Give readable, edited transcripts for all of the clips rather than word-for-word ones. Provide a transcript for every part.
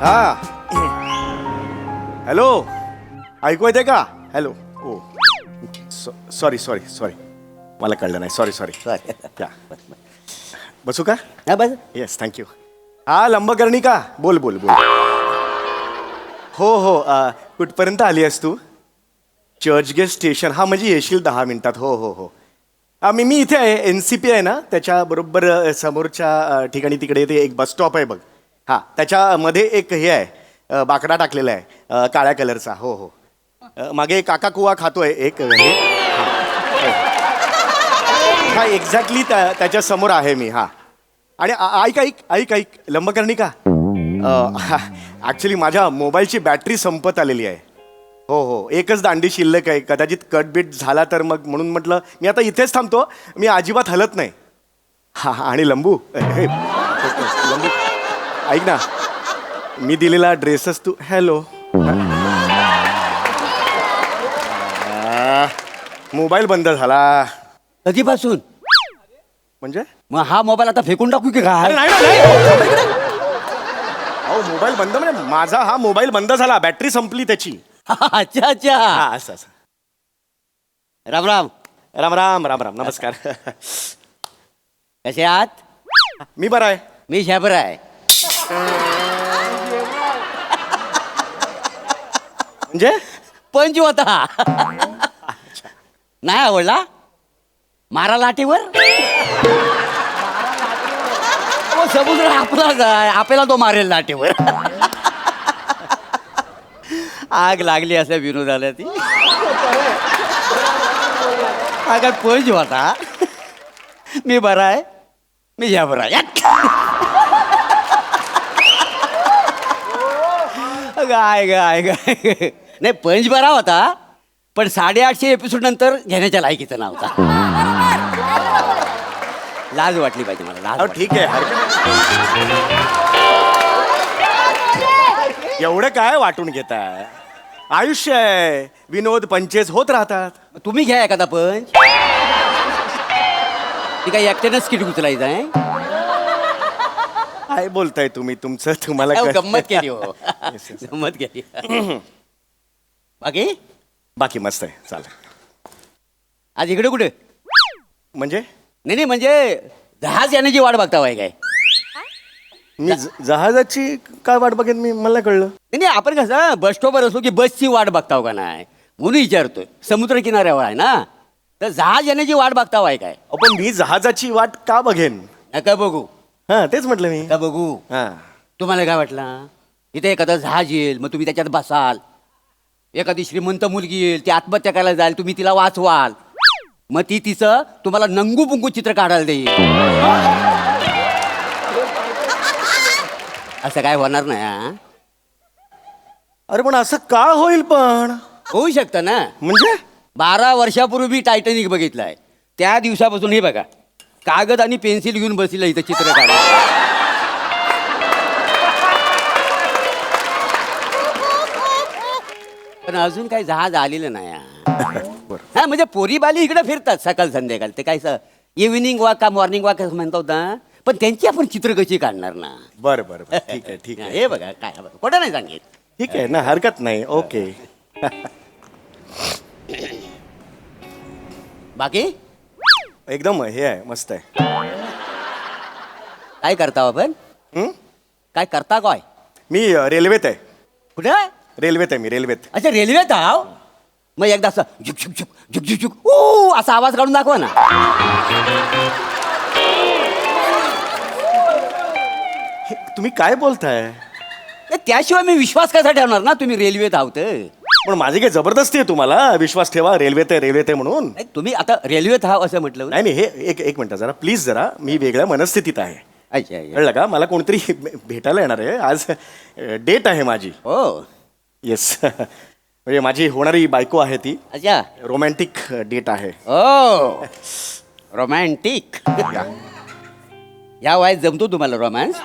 हा हॅलो, ऐकू येते का? हॅलो. ओ सॉरी सॉरी सॉरी, मला कळलं नाही. Sorry sorry. या बसू का? हा बस. Yes thank you. हा लंबकर्णी का? बोल बोल बोल. हो हो, कुठपर्यंत आली आहेस तू? चर्चगेट स्टेशन. हा म्हणजे येशील 10 मिनिटात. हो हो हो. मी इथे आहे, NCP आहे ना, त्याच्या बरोबर समोरच्या ठिकाणी तिकडे ते एक बस स्टॉप आहे बघ. हां, त्याच्यामध्ये एक हे आहे, बाकडा टाकलेला आहे काळ्या कलरचा. हो हो. मागे काका कुवा खातोय एक हे. हा एक्झॅक्टली त्याच्या समोर आहे मी. हां, आणि ऐक ऐक ऐक ऐक लंबकर्णी का? ॲक्च्युली माझ्या मोबाईलची बॅटरी संपत आलेली आहे. हो हो, एकच दांडी शिल्लक आहे. कदाचित कटबीट झाला तर मग म्हणून म्हटलं मी आता इथेच थांबतो. मी अजिबात हलत नाही. हा आणि लंबू लंबू ऐक ना, मी दिलेला ड्रेसच तू. हॅलो. मोबाईल बंद झाला. कधीपासून? म्हणजे मग हा मोबाईल आता फेकून टाकू की अरे काय? नाही नाही. अहो मोबाईल बंद म्हणजे माझा हा मोबाईल बंद झाला, बॅटरी संपली त्याची. अच्छा अच्छा. हा असं असं. राम राम. राम राम राम राम. नमस्कार. कसे आहात? मी बरा आहे. मी शाबर आहे. म्हणजे पंच होता. नाही आवडला? मारा लाटेवर. तो समुद्र आपलाच आहे, आपल्याला तो मारेल लाटेवर. आग लागली असल्या विनोदाला ती. हा काय पंच होता. मी बरा आहे. मी शाबर आहे. गाय गाय गाय. नाही पंच बरा होता, पण 850 एपिसोड नंतर घेण्याच्या लायकीचा नव्हता. लाज वाटली पाहिजे मला. लाज वाटली. ठीक आहे. एवढं काय वाटून घेताय? आयुष्य आहे, विनोद पंचेस होत राहतात. तुम्ही घ्या एखादा पंच. ती काही एकट्यानं स्किट उचलायचं आहे. काय बोलताय तुम्ही? तुमचं तुम्हाला अहो, कळतं. गंमत केली हो. Yes, yes. गंमत केली. बाकी बाकी मस्त आहे. चालेल. आज इकडे कुठे? म्हणजे नाही नाही, म्हणजे जहाज येण्याची वाट बघता वाय काय? मी जहाजाची काय वाट बघेन मी? मला कळलं. नाही नाही, आपण कसं बस स्टॉपवर असो की बसची वाट बघताव का नाही म्हणून विचारतोय. समुद्र किनाऱ्यावर आहे ना, तर जहाज येण्याची वाट बघताव आहे काय? पण मी जहाजाची वाट का बघेन? नका बघू. हा तेच म्हटलं मी. नका बघू. हा तुम्हाला काय वाटलं? इथे एखादं जहाज येईल, मग तुम्ही त्याच्यात बसाल. एखादी श्रीमंत मुलगी येईल, ती आत्महत्या करायला जाईल, तुम्ही तिला वाचवाल. मग ती तिचं तुम्हाला नंगू पुंगू चित्र काढायला देईल. असं काय होणार नाही. हा? अरे पण असं का होईल? पण होऊ शकतं ना. म्हणजे 12 वर्षापूर्वी मी टायटॅनिक बघितलाय. त्या दिवसापासून हे बघा, कागद आणि पेन्सिल घेऊन बसलेलं इथं चित्र काढा. पण अजून काही जहाज आलेलं नाही. हा म्हणजे पोरी बाली इकडे फिरतात सकाळ संध्याकाळ. ते काय इव्हिनिंग वॉक का मॉर्निंग वॉक म्हणतो ना, पण त्यांची आपण चित्र कशी काढणार ना. बरं बरं बरं. ठीक आहे ठीक आहे. हे बघा काय कुठं नाही सांगेल. ठीक आहे ना, हरकत नाही. ओके. बाकी एकदम हे आहे, मस्त आहे. काय करता आपण? हं? काय करता काय? मी रेल्वेत आहे. कुठे? रेल्वेत आहे मी, रेल्वेत. अच्छा रेल्वेत आहो. मग एकदा असं झुक झुक झुक झुक झुक झुक ओ असा आवाज काढून दाखवा ना. तुम्ही काय बोलताय? त्याशिवाय मी विश्वास कसा ठेवणार ना तुम्ही रेल्वेत आहोत. पण माझी काही जबरदस्ती आहे तुम्हाला? विश्वास ठेवा, रेल्वेत आहे रेल्वेत आहे म्हणून. नाही, तुम्ही आता रेल्वेत आहात असं म्हटलं. नाही नाही, हे एक मिनिट जरा प्लीज. जरा मी वेगळ्या मनस्थितीत आहे. अच्छा अच्छा. कळलं का? मला कोणतरी भेटायला येणार आहे आज. डेट आहे माझी. हो. येस. म्हणजे माझी होणारी बायको आहे ती. अच्छा. रोमॅन्टिक डेट आहे. ओ रोमॅन्टिक. या वयात जमतो तुम्हाला रोमॅन्स?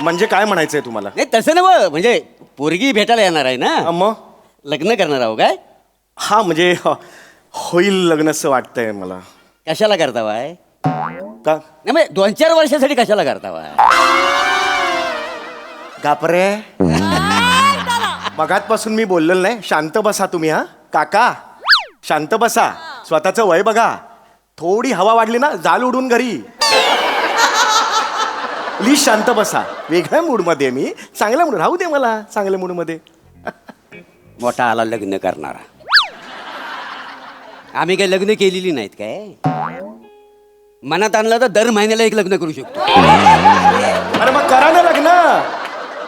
म्हणजे काय म्हणायचंय तुम्हाला? नाही तसं नव्ह, म्हणजे पोरगी भेटायला येणार आहे ना, मग लग्न करणार आहो काय? हा म्हणजे होईल लग्न असं वाटतंय मला. कशाला करता बाय? का नाही म्हणजे 2-4 वर्षासाठी कशाला करता बा? गापरे मगातपासून मी बोललेलो नाही. शांत बसा तुम्ही. हा काका शांत बसा. स्वतःचं वय बघा. थोडी हवा वाढली ना जाल उडून घरी. प्लीज शांत बसा. वेगळ्या मूडमध्ये आहे मी. चांगल्या मूड राहू दे मला. चांगल्या मूडमध्ये. मोठा आला लग्न करणारा. आम्ही काही लग्न केलेली नाहीत काय. मनात आणलं तर दर महिन्याला एक लग्न करू शकतो. अरे मग करा ना लग्न.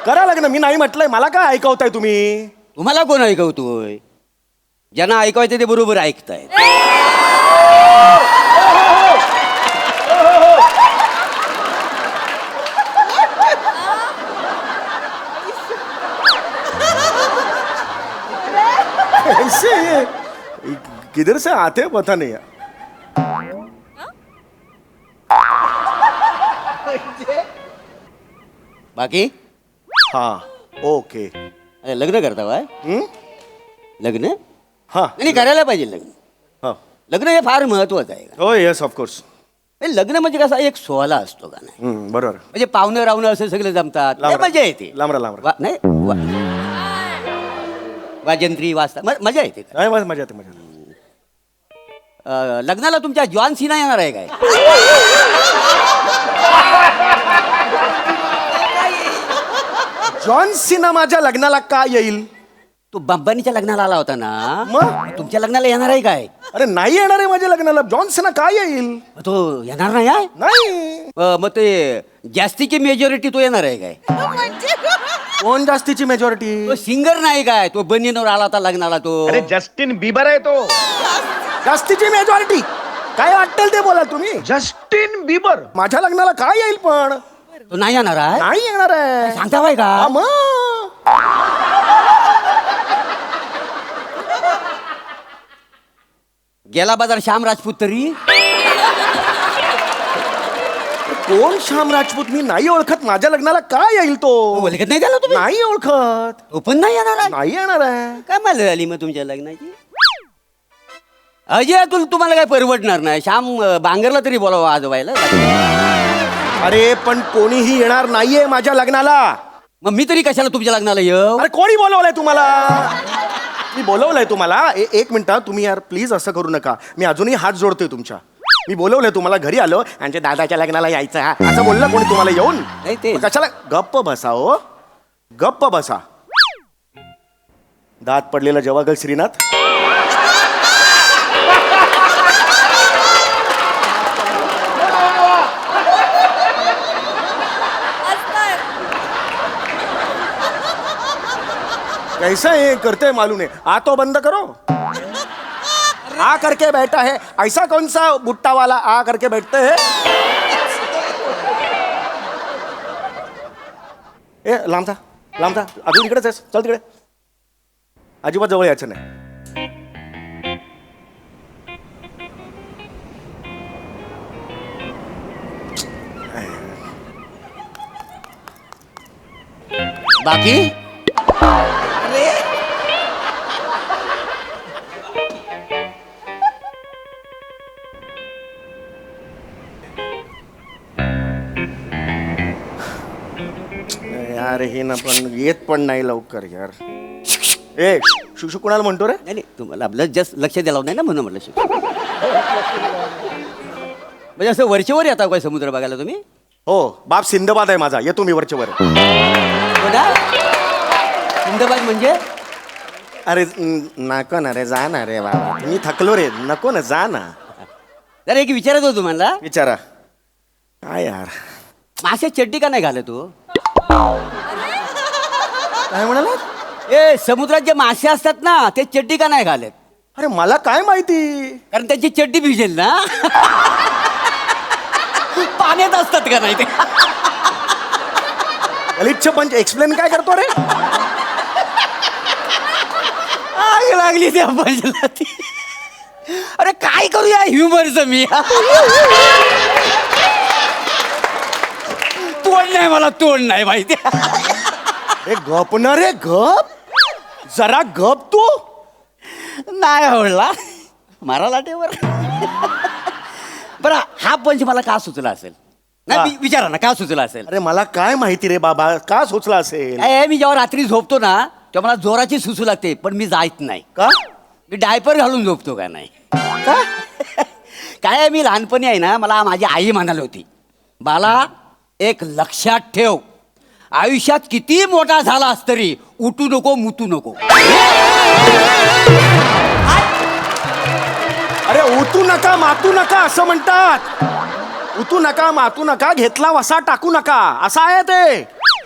करा लग्न. मी नाही म्हटलंय. मला काय ऐकवताय तुम्ही. तुम्हाला कोण ऐकवतोय. ज्यांना ऐकवायचं ते बरोबर ऐकताय. ऐसे ये किधर से आते हैं पता नहीं. बाकी हा ओके. अरे, लग्न करता बाय. लग्न हा नाही करायला पाहिजे लग्न. हा लग्न हे फार महत्वाचं आहे का. हो येस ऑफकोर्स. हे लग्न म्हणजे कसा एक सोहळा असतो का नाही. बरोबर. म्हणजे पाहुणं रावणं असं सगळे जमतात. लय लांबरा. मजा येते. लांबरा. नाही वाजंत्री वाजता मजा येते का? नाही मजा येते. लग्नाला तुमच्या जॉन सिना येणार आहे काय. जॉन सिना माझ्या लग्नाला का येईल. तो बंबानीच्या लग्नाला आला होता ना. मग तुमच्या लग्नाला येणार आहे काय. अरे नाही येणार आहे माझ्या लग्नाला. जॉन सिना का येईल. तो येणार नाही आहे? नाही. मग ते जास्तीची मेजॉरिटी तो येणार आहे काय. कोण जास्तीची मेजॉरिटी. तो सिंगर नाही काय. तो बनीनवर आला होता लग्नाला तो. अरे जस्टिन बिबर आहे तो. जास्तीची मेजॉरिटी काय वाटेल ते बोला तुम्ही. Justin Bieber. माझ्या लग्नाला काय येईल पण. तो नाही येणार आहे. नाही येणार आहे. सांगता बाय का. हा, मग गेला बाजार श्याम राजपूत तरी. कोण श्याम राजपूत. मी नाही ओळखत. माझ्या लग्नाला काय येईल तो. ओळखत नाही त्याला तुम्ही. नाही ओळखत. तो पण नाही येणार आहे. नाही येणार आहे. काय मला झाली मग तुमच्या लग्नाची. अजय अतुल तुम्हाला काय परवडणार नाही. श्याम बांगरला तरी बोलावं आजोबायला. अरे पण कोणीही येणार नाहीये माझ्या लग्नाला. मग मी तरी कशाला तुमच्या लग्नाला येऊ. अरे कोणी बोलवलंय तुम्हाला. मी बोलवलंय तुम्हाला. एक मिनिट तुम्ही यार प्लीज असं करू नका. मी अजूनही हात जोडतोय तुमच्या. मी बोलवलंय तुम्हाला घरी आलो यांच्या दादाच्या लग्नाला यायचं हा. असं बोललं कोणी तुम्हाला येऊन. नाही ते मग कशाला. गप्प बसा हो. गप्प बसा. दात पडलेला जवागल श्रीनाथ. कैसा ये करते मालूम है. आ तो बंद करो. आ करके बैठा है. ऐसा कौन सा बुट्टा वाला आ करके बैठते हैं. ए लांब था. अजून इकडेच आहेस. चल तिकडे. अजिबात जवळ यायचं नाही. बाकी यार हे ना पण येत पण नाही लवकर यार. ए शुशू कुणाला म्हणतो रे. नाही तुम्हाला आपलं जस्ट लक्ष द्यायला नाही ना म्हणून म्हटलं शिक. म्हणजे असं वरचेवर येता काय समुद्र बघायला तुम्ही. हो बाप सिंदबाद आहे माझा. येतो मी वरच्या वर. सिंधबाद म्हणजे. अरे नको ना रे. जा ना रे बाबा. मी थकलो रे. नको ना जा ना. जरा एक विचारत होतो तुम्हाला. विचारा. काय यार. मासे चड्डी का नाही घालत तू. काय म्हणाला. ए समुद्रात जे मासे असतात ना ते चड्डी का नाही घालत. अरे मला काय माहिती. कारण त्यांची चड्डी भिजेल ना. पाण्यात असतात का नाही ते. गलिच्छ पंच एक्सप्लेन काय करतो रे. आग लागली त्या पंचला ती. अरे काय करूया ह्युमरचं मी. तोंड नाही मला. तोंड नाही माहिती. ए गप ना रे गप. जरा गप तू. नाही आवडला मारा लाटेवर. बरं हा पंच मला का सुचला असेल नाही विचारा ना का सुचला असेल अरे मला काय माहिती रे बाबा का सुचला असेल काय मी जेव्हा रात्री झोपतो ना तेव्हा मला जोराची सुसू लागते पण मी जायत नाही का मी डायपर घालून झोपतो का नाही का काय आहे, मी लहानपणी आहे ना मला माझी आई म्हणाली होती बाला एक लक्षात ठेव आयुष्यात किती मोठा झालास तरी उठू नको मुतू नको अरे उतू नका मातू नका असं म्हणतात उतू नका मातू नका घेतला वसा टाकू नका असं आहे ते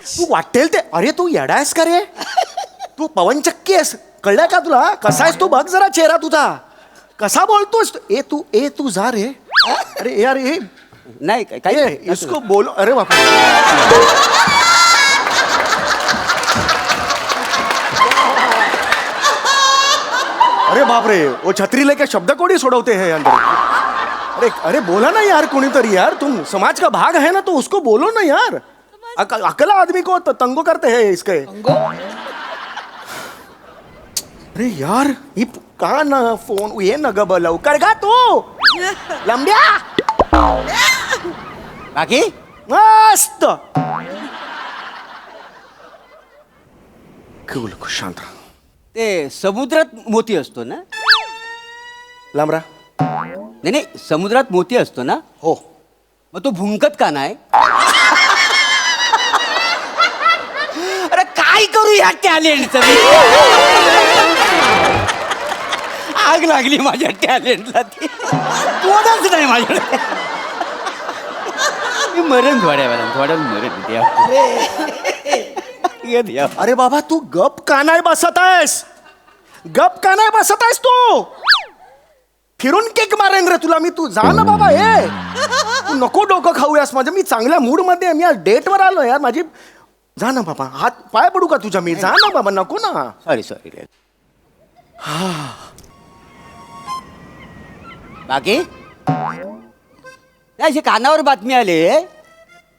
तू वाटेल ते अरे तू येडायस का रे तू पवनचक्की आहेस कळलंय का तुला कसा आहेस तू बघ जरा चेहरा तुझा कसा बोलतोस ए तू जा रे अरे यार ए नाही काय ए, इसको बोलो अरे बापरे अरे बाप रे वो छतरी लेके शब्द कोडी सोडवते हैं अंदर अरे अरे बोला ना यार कोणीतरी यार तुम समाज का भाग है ना तो उसको बोलो ना यार अकेला आदमी को तंगो करते हैं इसके अरे यार ही का ना फोन ये न ग लवकर का तू लंब्या बाकी मस्त कूल शांत राहा. ते समुद्रात मोती असतो ना लांबरा नाही नाही समुद्रात मोती असतो ना हो मग तो भुंकत का नाही अरे काय करू या टॅलेंटचं आग लागली माझ्या टॅलेंटला ती कोणच नाही माझ्याकडे मी मरण थोड्या मरण द्या अरे बाबा तू गप का नाही बसत आहेस गप का नाही बसत आहेस तू फिरून केक मारेन रे तुला मी तू जा ना बाबा हे तू नको डोकं खाऊयास माझं मी चांगल्या मूड मध्ये आहे. मी आज डेट वर आलो यार माझी जा ना बाबा हात पाय पडू का तुझ्या मी जा ना बाबा नको ना सॉरी बाकी नाही अशी कानावर बातमी आली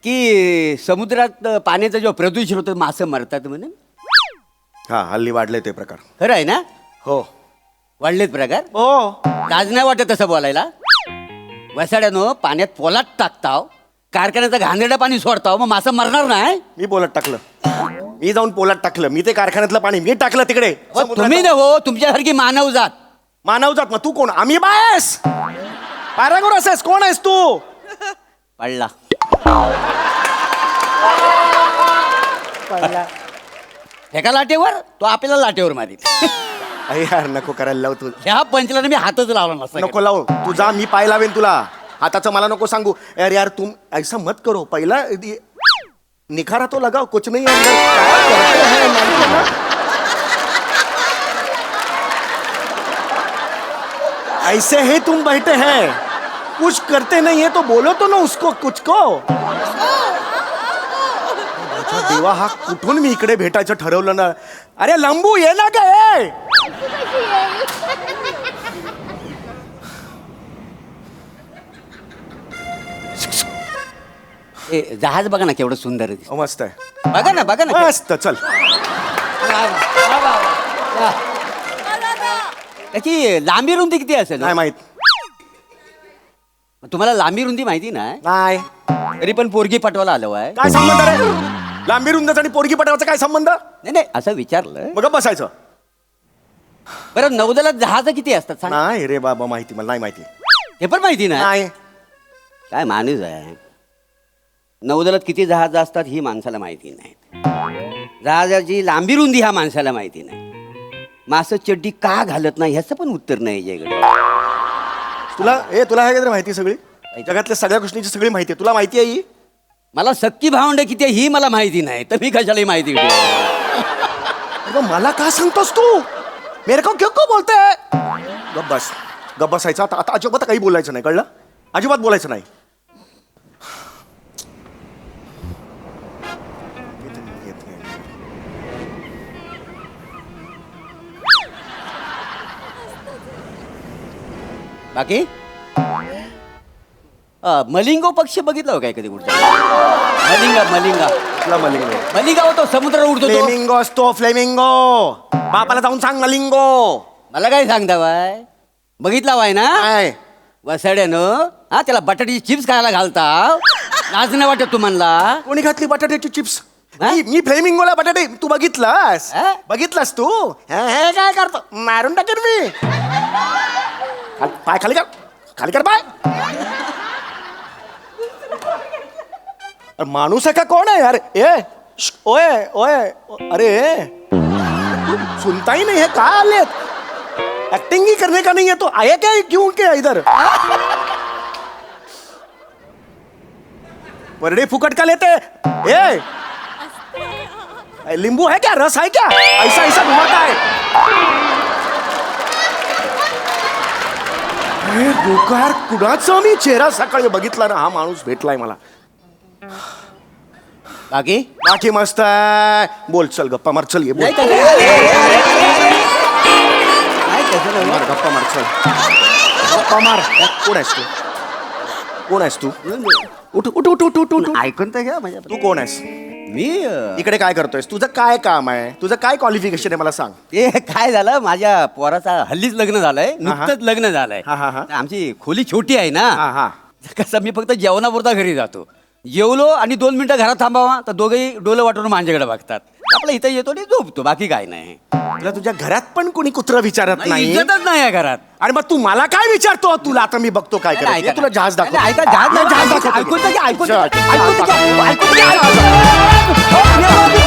की समुद्रात पाण्याचं जेव्हा प्रदूषण होतं मासे मरतात म्हणून हा हल्ली वाढले ते प्रकार खरं आहे ना हो वाढलेत प्रकार हो लाज नाही वाटत तसं बोलायला वसाड्यानं पाण्यात पोलात टाकताव कारखान्याचं घाणेरडं पाणी सोडताव मग मासं मरणार नाही मी पोलात टाकलं मी जाऊन पोलात टाकलं मी ते कारखान्यातलं पाणी मी टाकलं तिकडे तुम्ही न हो तुमच्यासारखी मानव जात मानव जात मग तू कोण आम्ही बायस पॅरागोरस आहेस कोण आहेस तू पडला एका लाटेवर तो आपल्याला लाटेवर मारील अरे यार नको करायला लाव तू ह्या पंचला मी हातच लावला नसता नको लाव तू जा मी पाय लावेन तुला हाताचं मला नको सांगू यार यार तुम ऐसा मत करो पहिला निखारा तो लगाओ कुछ नहीं अंदर क्या करते हैं मालूम है ना? ऐसे ही तुम बैठे हैं कुछ करते नहीं है तो बोलो तो ना उसको कुछ को अच्छा देवा हा कुठून मी इकडे भेटायचं ठरवलं ना अरे लंबू ये ना काय जहाज बघा ना केवढं सुंदर आहे मस्त आहे बघा ना मस्त चल त्याची लांबी रुंदी किती असेल नाही माहित तुम्हाला लांबी रुंदी माहिती नाही नाही तरी पण पोरगी पटवायला आलो आहे काय संबंध रे लांबी रुंदाचा आणि पोरगी पटावाचा काय संबंध नाही असं विचारलं मग बसायचं बरं नौदलात जहाज किती असतात सांग नाही रे बाबा माहिती मला नाही माहिती हे पण माहिती नाही नाही काय माणूस आहे नौदलात किती जहाज असतात ही माणसाला माहिती नाही जहाजाची लांबी रुंदी ह्या माणसाला माहिती नाही मासं चड्डी का घालत नाही ह्याचं पण उत्तर नाही याच्याकडे तुला हे काहीतरी माहिती सगळी जगातल्या सगळ्या गोष्टींची सगळी माहिती आहे तुला माहिती आहे ही मला सक्की भावंड किती आहे ही मला माहिती नाही तर मी कशाला ही माहिती घेऊ अरे मला का सांगतोस तू मेरे को क्यों को बोलते गप बसायचं आता अजिबात काही बोलायचं नाही कळलं अजिबात बोलायचं नाही बाकी मलिंगो पक्षी बघितला हो काय कधी कुठचा मलिंगा कुठला मलिंगो मलिंगा होतो समुद्रावर उडतो तो. फ्लेमिंगो असतो फ्लेमिंगो बापाला जाऊन सांग मलिंगो मला काय सांगता बाय बघितला वाय ना काय वसाड्यानं हा त्याला बटाट्याची चिप्स खायला घालता लाज नाही वाटत तुम्हाला? कोणी घातली बटाट्याची चिप्स? हा? मी फ्लेमिंगोला बटाटे तू बघितलास? हा? बघितलास तू? हे काय करतो? मारून टाकेन मी. पाय खाली कर, खाली कर पाय. अरे माणूस आहे का कोण आहे यार? ओए ओए अरे सुनता ही नहीं है, कहाँ आले? एक्टिंग ही करने का नहीं है तो आया क्या क्यों क्या इधर? परडे फुकट का लेते? ए नींबू है क्या, रस है क्या? ऐसा ऐसा घुमाता है. डोकार कुणाचा मी चेहरा सकाळी बघितला ना, हा माणूस भेटलाय मला. बाकी बाकी मस्त आहे. बोल चल गप्पा मार, चल ये बोल. मार गप्पा मार, चल गप्पा मार. कोण आहेस तू? कोण आहेस तू? उठ उठ उठ उठ उठ उठ. ऐकून तर घ्या माझ्या. तू कोण आहेस? मी इकडे काय करतोयस? तुझं काय काम आहे? तुझं काय क्वालिफिकेशन आहे मला सांग. ते काय झालं, माझ्या पोराचा हल्लीच लग्न झालंय, नुकतंच लग्न झालंय. हा, हा, हा. आमची खोली छोटी आहे ना, हा हा. कसं मी फक्त जेवणापुरता घरी जातो. जेवलो आणि 2 मिनिटं घरात थांबावा तर दोघेही डोलं वाटून माझ्याकडे बघतात. आपलं इथं येतो आणि झोपतो, बाकी काय नाही. तुला तुझ्या घरात पण कोणी कुत्र विचारत नाही? इज्जतच नाही या घरात. अरे मग तू मला काय विचारतो? तुला आता मी बघतो काय ऐका करायचं. ना. तुला जहाज दाखव. ऐका, जहाज नाही, जहाज ऐकून दाखवतो. तर घ्या, ऐकून तर जहाज घ्या, ऐकून तर घ्या, दाखव. ऐकून तर घ्या.